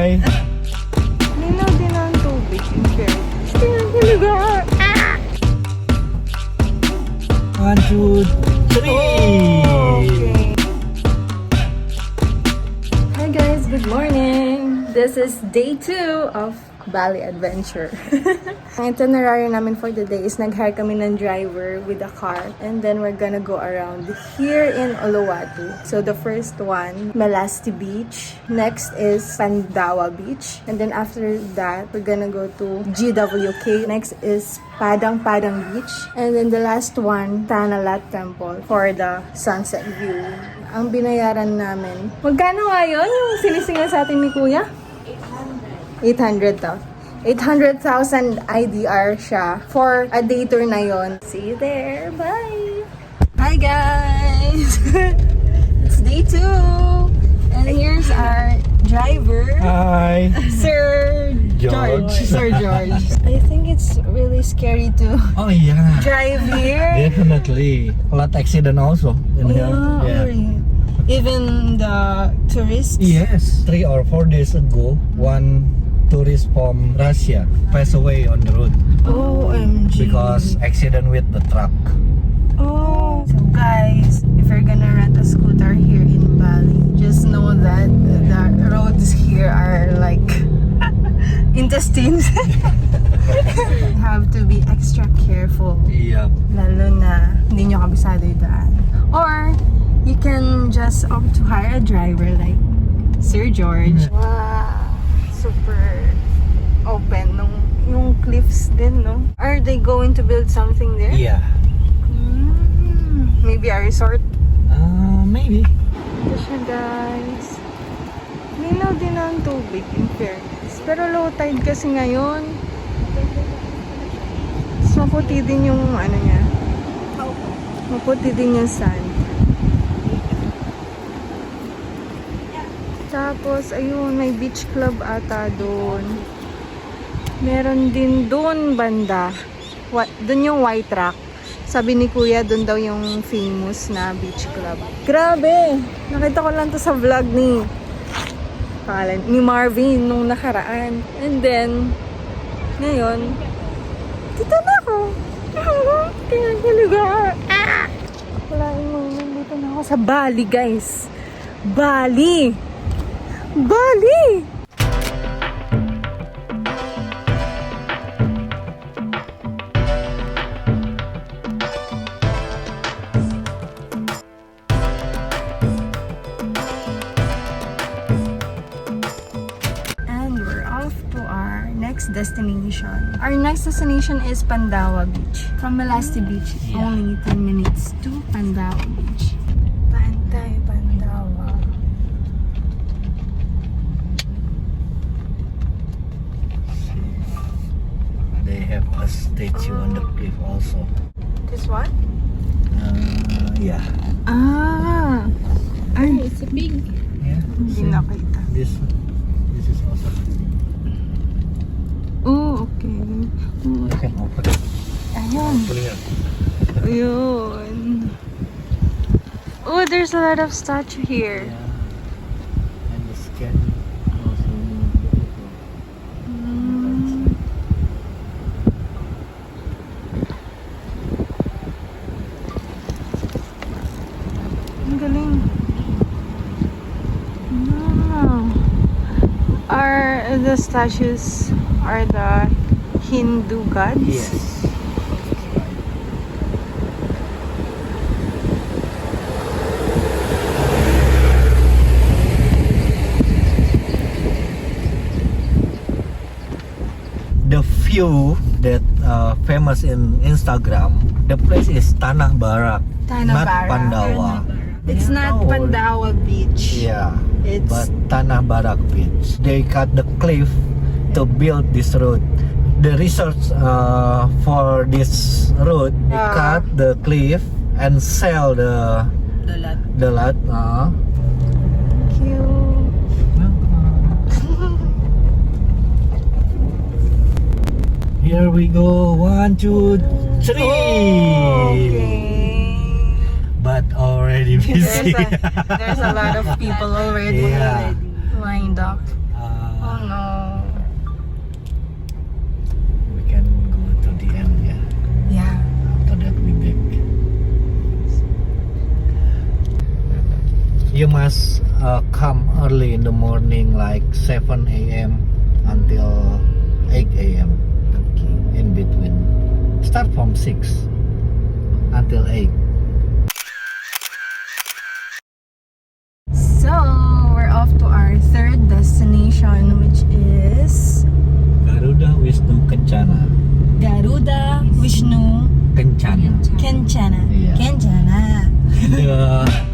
Hi! Linaw din ang tubig in fairness. Tingnan ko lugar! 1, 2, 3! Okay. Hi guys, good morning! This is day 2 of Bali adventure. Ang itinerary namin for the day is nag-hire kami ng driver with a car and then we're gonna go around here in Uluwatu. So the first one, Masty Beach. Next is Pandawa Beach. And then after that, we're gonna go to GWK. Next is Padang Beach. And then the last one, Tanah Barak Temple for the sunset view. Ang binayaran namin. Magkano nga yun yung sinisingal sa atin ni Kuya? 800,000 IDR siya for a day tour na yon. See you there. Bye! Hi guys! It's day 2 and here's our driver. Hi! Sir George. Sir George. I think it's really scary to Oh yeah! drive here. Definitely. A lot accident also in here. Yeah. Even the tourists. Yes. 3 or 4 days ago, one tourist from Russia passed away on the road OMG. because accident with the truck. Oh, so guys, if you're gonna rent a scooter here in Bali, just know that the roads here are like intestines. You have to be extra careful. Yeah. Lalo na hindi nyo kabisado yung daan. Or you can just opt to hire a driver like Sir George. Wow, super open yung cliffs din, no? Are they going to build something there? Yeah. Maybe a resort? Maybe. Ito siya guys. Linaw din ang tubig in fairness. Pero low tide kasi ngayon. So, maputi din yung ano niya. Maputi din yung sand. Tapos, ayun, may beach club ata doon. Meron din doon banda. Doon yung white rock. Sabi ni Kuya, doon daw yung famous na beach club. Grabe! Nakita ko lang to sa vlog ni Marvin nung nakaraan. And then, ngayon, dito na ako. Tingnan ko lugar. Wala yung nandito na ako sa Bali, guys. Bali! Bali! Destination. Our next destination is Pandawa Beach. From Masty Beach, only 10 minutes to Pandawa Beach. Pandawa. They have a statue on the cliff also. This one? Yeah. It's a big. Yeah. Hindi nakita. This is also. Oh, okay. You can open it. Ayun. Clear. Ayun. Oh, there's a lot of statue here. Yeah. And the sky also beautiful. Ang galing. Are the statues are the Hindu gods? Yes. The view that famous in Instagram, the place is Tanah Barak, not Pandawa. It's not Pandawa Beach. Yeah, It's but Tanah Barak Beach. They cut the cliff to build this road. The research for this road, they cut the cliff and sell the lot. cute. Here we go. 1, 2, 3. Okay. But already busy. There's a lot of people already lined up. Oh You must come early in the morning, like 7 a.m. until 8 a.m. In between. Start from 6 until 8. So, we're off to our third destination, which is Garuda Wisnu Kencana. Garuda Vishnu Kencana. Kencana. Yeah. Kencana. The